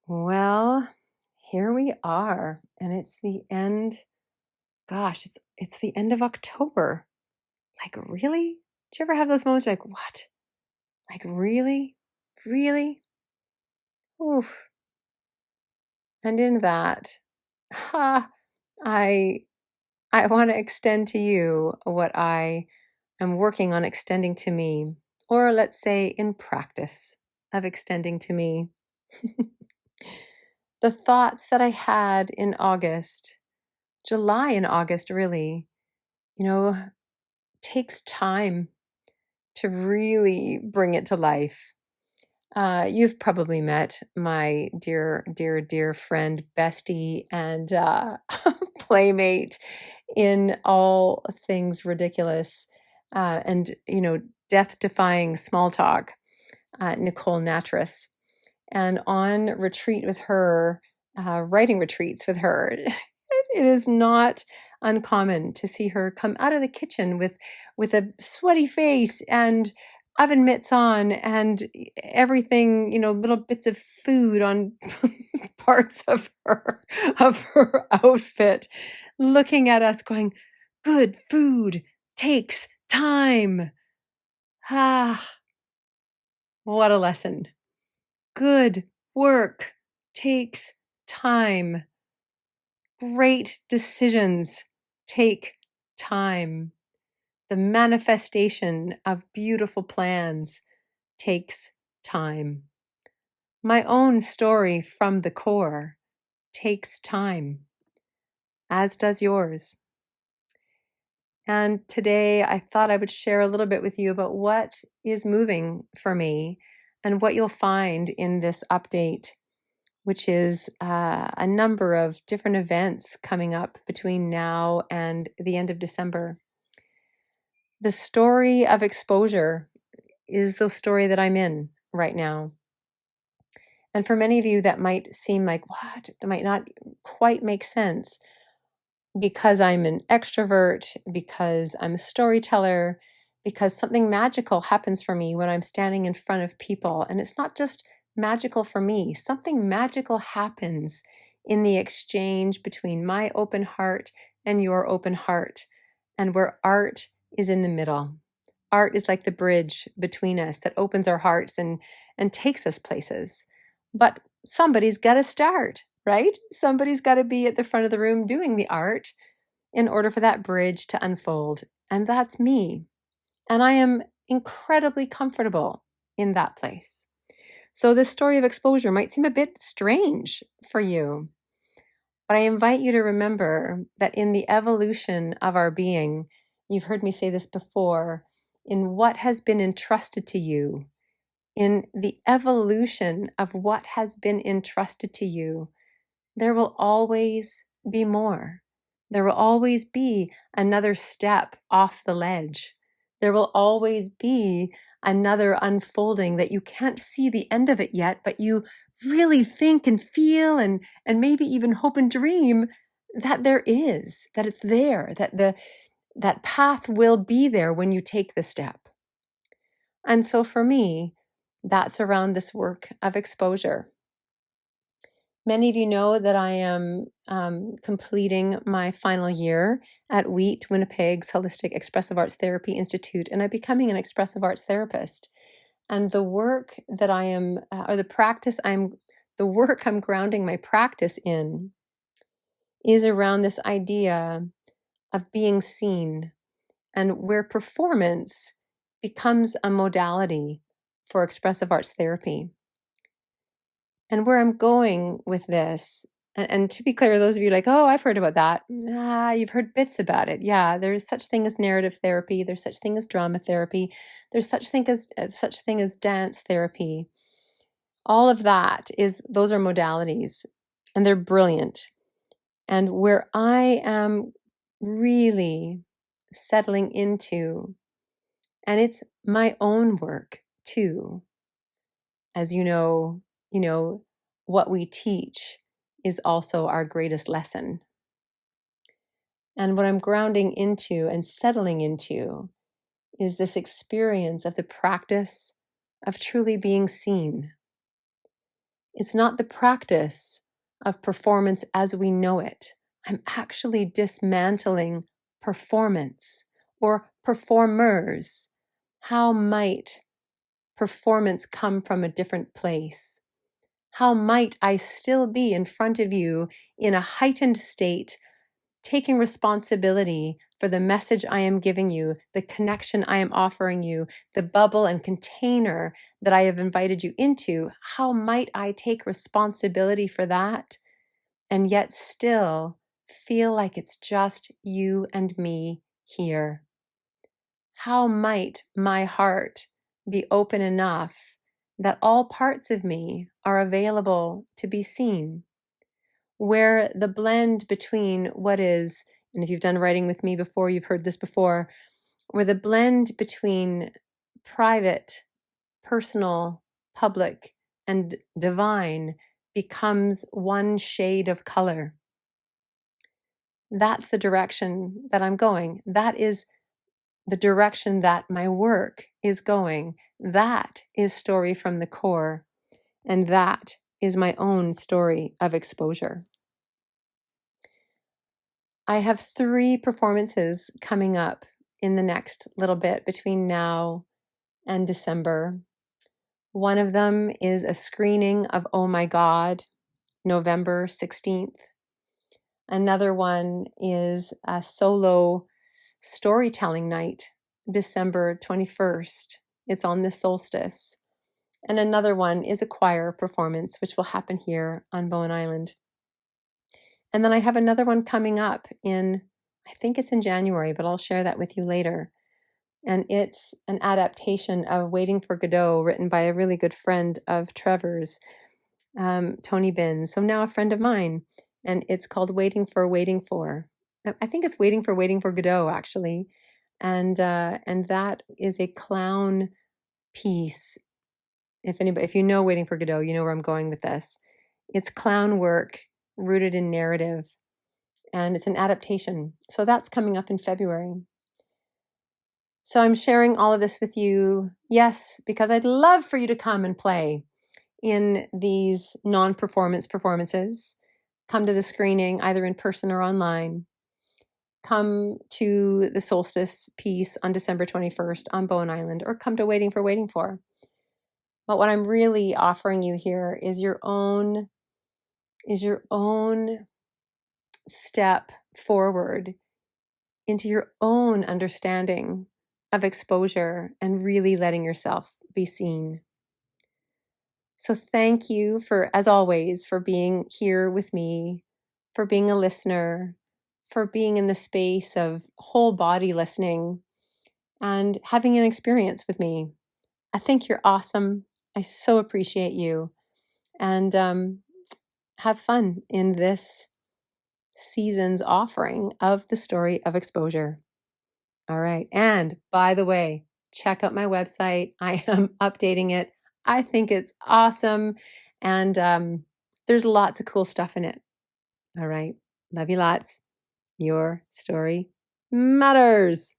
Well, here we are, and it's the end. Gosh, it's the end of October. Like, really? Did you ever have those moments like, what? Like, really? Really? Oof. And in that, ha, I I want to extend to you what I am working on extending to me, or let's say in practice of extending to me. The thoughts that I had in August, July and August, really, you know, takes time to really bring it to life. You've probably met my dear, dear, dear friend, bestie, and playmate in all things ridiculous and, death defying small talk, Nicole Natras. And on retreat with her, writing retreats with her, it is not uncommon to see her come out of the kitchen with a sweaty face and oven mitts on and everything, little bits of food on parts of her outfit, looking at us going, good food takes time. Ah, what a lesson. Good work takes time. Great decisions take time. The manifestation of beautiful plans takes time. My own story from the core takes time, as does yours. And today I thought I would share a little bit with you about what is moving for me and what you'll find in this update, which is a number of different events coming up between now and the end of December. The story of exposure is the story that I'm in right now. And for many of you, that might seem like, what? It might not quite make sense because I'm an extrovert, because I'm a storyteller, because something magical happens for me when I'm standing in front of people. And it's not just magical for me, something magical happens in the exchange between my open heart and your open heart, and where art is in the middle. Art is like the bridge between us that opens our hearts and takes us places. But somebody's got to start, right? Somebody's got to be at the front of the room doing the art in order for that bridge to unfold. And that's me. And I am incredibly comfortable in that place. So this story of exposure might seem a bit strange for you, but I invite you to remember that in the evolution of our being, you've heard me say this before, in what has been entrusted to you, in the evolution of what has been entrusted to you, there will always be more. There will always be another step off the ledge. There will always be another unfolding that you can't see the end of it yet, but you really think and feel and maybe even hope and dream that there is, that it's there, that path will be there when you take the step. And so for me, that's around this work of exposure. Many of you know that I am completing my final year at WHEAT, Winnipeg's Holistic Expressive Arts Therapy Institute, and I'm becoming an expressive arts therapist. And the work that I am, or the work I'm grounding my practice in is around this idea of being seen and where performance becomes a modality for expressive arts therapy. And where I'm going with this, and to be clear, those of you like, oh, I've heard about that. You've heard bits about it. Yeah, there's such thing as narrative therapy. There's such thing as drama therapy. There's such thing as dance therapy. All of those are modalities, and they're brilliant. And where I am really settling into, and it's my own work too, as you know, what we teach is also our greatest lesson. And what I'm grounding into and settling into is this experience of the practice of truly being seen. It's not the practice of performance as we know it. I'm actually dismantling performance or performers. How might performance come from a different place? How might I still be in front of you in a heightened state, taking responsibility for the message I am giving you, the connection I am offering you, the bubble and container that I have invited you into? How might I take responsibility for that and yet still feel like it's just you and me here? How might my heart be open enough that all parts of me are available to be seen? Where the blend between what is, and if you've done writing with me before, you've heard this before, where the blend between private, personal, public, and divine becomes one shade of color. That's the direction that I'm going. That is the direction that my work is going. That is story from the core. And that is my own story of exposure. I have 3 performances coming up in the next little bit between now and December. One of them is a screening of Oh My God, November 16th. Another one is a solo storytelling night, December 21st. It's on the solstice. And another one is a choir performance, which will happen here on Bowen Island. And then I have another one coming up I think it's in January, but I'll share that with you later. And it's an adaptation of Waiting for Godot, written by a really good friend of Trevor's, Tony Binns, so now a friend of mine. And it's called Waiting for. I think it's Waiting for Godot, actually. And that is a clown piece. If you know Waiting for Godot, you know where I'm going with this. It's clown work rooted in narrative, and it's an adaptation. So that's coming up in February. So I'm sharing all of this with you, yes, because I'd love for you to come and play in these non-performance performances. Come to the screening, either in person or online. Come to the solstice piece on December 21st on Bowen Island, or come to Waiting for. But what I'm really offering you here is your own step forward into your own understanding of exposure and really letting yourself be seen. So thank you as always, for being here with me, for being a listener, for being in the space of whole body listening and having an experience with me. I think you're awesome. I so appreciate you. And have fun in this season's offering of the story of exposure. All right. And by the way, check out my website. I am updating it. I think it's awesome. And there's lots of cool stuff in it. All right. Love you lots. Your story matters.